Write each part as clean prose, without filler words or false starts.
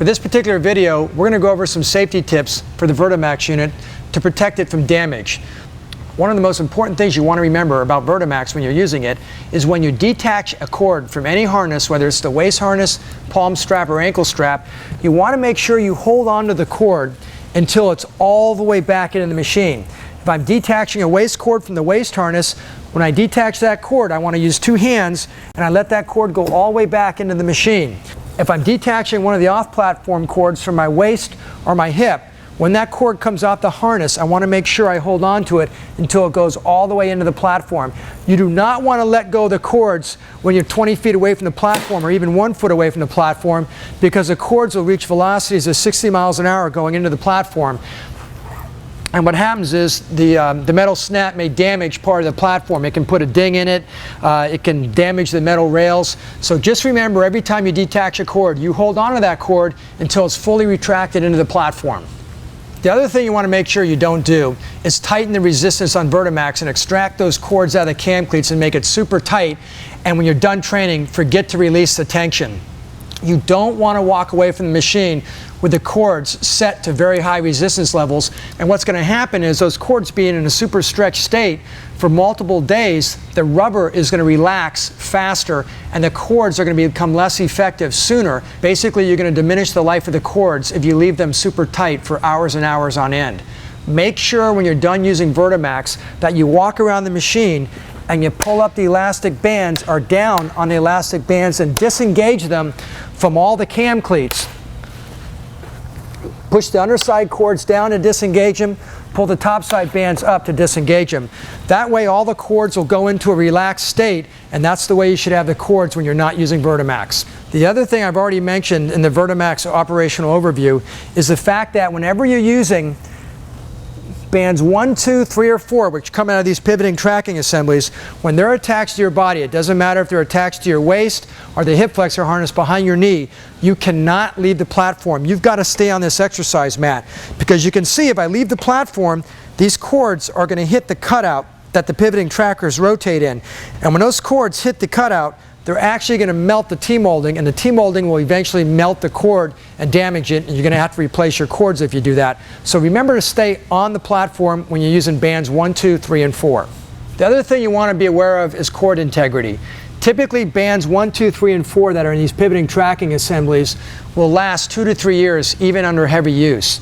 For this particular video, we're going to go over some safety tips for the VertiMax unit to protect it from damage. One of the most important things you want to remember about VertiMax when you're using it is when you detach a cord from any harness, whether it's the waist harness, palm strap, or ankle strap, you want to make sure you hold on to the cord until it's all the way back into the machine. If I'm detaching a waist cord from the waist harness, when I detach that cord, I want to use two hands and I let that cord go all the way back into the machine. If I'm detaching one of the off-platform cords from my waist or my hip, when that cord comes off the harness, I want to make sure I hold on to it until it goes all the way into the platform. You do not want to let go of the cords when you're 20 feet away from the platform or even 1 foot away from the platform, because the cords will reach velocities of 60 miles an hour going into the platform. And what happens is the metal snap may damage part of the platform. It can put a ding in it. It can damage the metal rails. So just remember, every time you detach a cord, you hold on to that cord until it's fully retracted into the platform. The other thing you want to make sure you don't do is tighten the resistance on VertiMax and extract those cords out of the cam cleats and make it super tight. And when you're done training, forget to release the tension. You don't want to walk away from the machine with the cords set to very high resistance levels. And what's going to happen is those cords being in a super stretched state for multiple days, the rubber is going to relax faster and the cords are going to become less effective sooner. Basically, you're going to diminish the life of the cords if you leave them super tight for hours and hours on end. Make sure when you're done using VertiMax that you walk around the machine and you pull up the elastic bands or down on the elastic bands and disengage them from all the cam cleats. Push the underside cords down to disengage them, pull the top side bands up to disengage them. That way all the cords will go into a relaxed state, and that's the way you should have the cords when you're not using VertiMax. The other thing I've already mentioned in the VertiMax operational overview is the fact that whenever you're using bands 1, 2, 3, or 4, which come out of these pivoting tracking assemblies, when they're attached to your body, it doesn't matter if they're attached to your waist or the hip flexor harness behind your knee, you cannot leave the platform. You've got to stay on this exercise mat, because you can see if I leave the platform, these cords are going to hit the cutout that the pivoting trackers rotate in. And when those cords hit the cutout, they're actually going to melt the T-molding, and the T-molding will eventually melt the cord and damage it, and you're going to have to replace your cords if you do that. So remember to stay on the platform when you're using bands 1, 2, 3, and 4. The other thing you want to be aware of is cord integrity. Typically bands 1, 2, 3, and 4 that are in these pivoting tracking assemblies will last 2 to 3 years even under heavy use.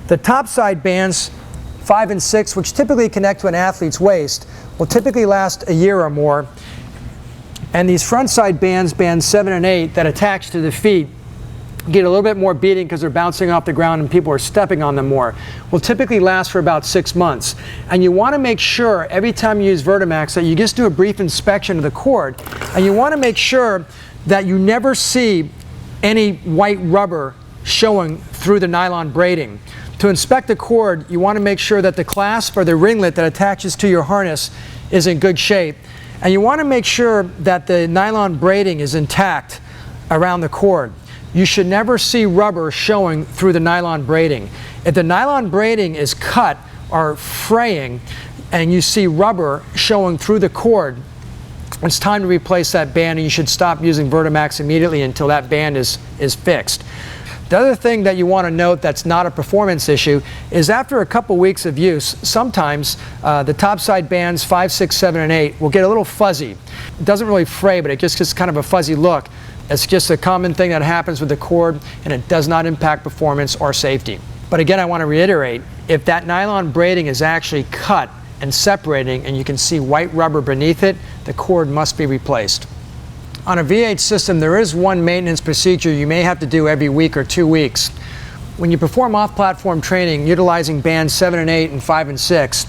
The top side bands 5 and 6, which typically connect to an athlete's waist, will typically last a year or more. And these front side bands, bands 7 and 8, that attach to the feet, get a little bit more beating because they're bouncing off the ground and people are stepping on them more, will typically last for about 6 months. And you want to make sure every time you use VertiMax that you just do a brief inspection of the cord, and you want to make sure that you never see any white rubber showing through the nylon braiding. To inspect the cord, you want to make sure that the clasp or the ringlet that attaches to your harness is in good shape. And you want to make sure that the nylon braiding is intact around the cord. You should never see rubber showing through the nylon braiding. If the nylon braiding is cut or fraying and you see rubber showing through the cord, it's time to replace that band, and you should stop using VertiMax immediately until that band is fixed. The other thing that you want to note that's not a performance issue is after a couple weeks of use, sometimes the top side bands 5, 6, 7, and 8 will get a little fuzzy. It doesn't really fray, but it just gets kind of a fuzzy look. It's just a common thing that happens with the cord, and it does not impact performance or safety. But again, I want to reiterate, if that nylon braiding is actually cut and separating and you can see white rubber beneath it, the cord must be replaced. On a V8 system, there is one maintenance procedure you may have to do every week or 2 weeks. When you perform off-platform training utilizing bands 7 and 8 and 5 and 6,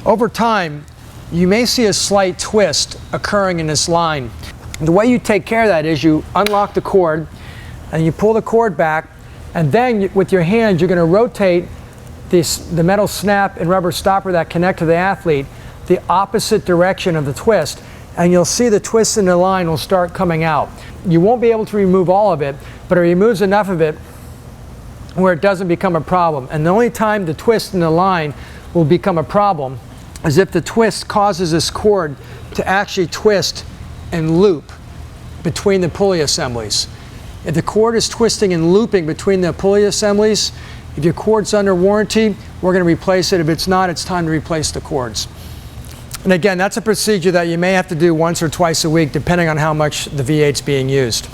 over time, you may see a slight twist occurring in this line. The way you take care of that is you unlock the cord and you pull the cord back, and then with your hands you're going to rotate the metal snap and rubber stopper that connect to the athlete the opposite direction of the twist, and you'll see the twist in the line will start coming out. You won't be able to remove all of it, but it removes enough of it where it doesn't become a problem. And the only time the twist in the line will become a problem is if the twist causes this cord to actually twist and loop between the pulley assemblies. If the cord is twisting and looping between the pulley assemblies, if your cord's under warranty, we're going to replace it. If it's not, it's time to replace the cords. And again, that's a procedure that you may have to do once or twice a week, depending on how much the V8's being used.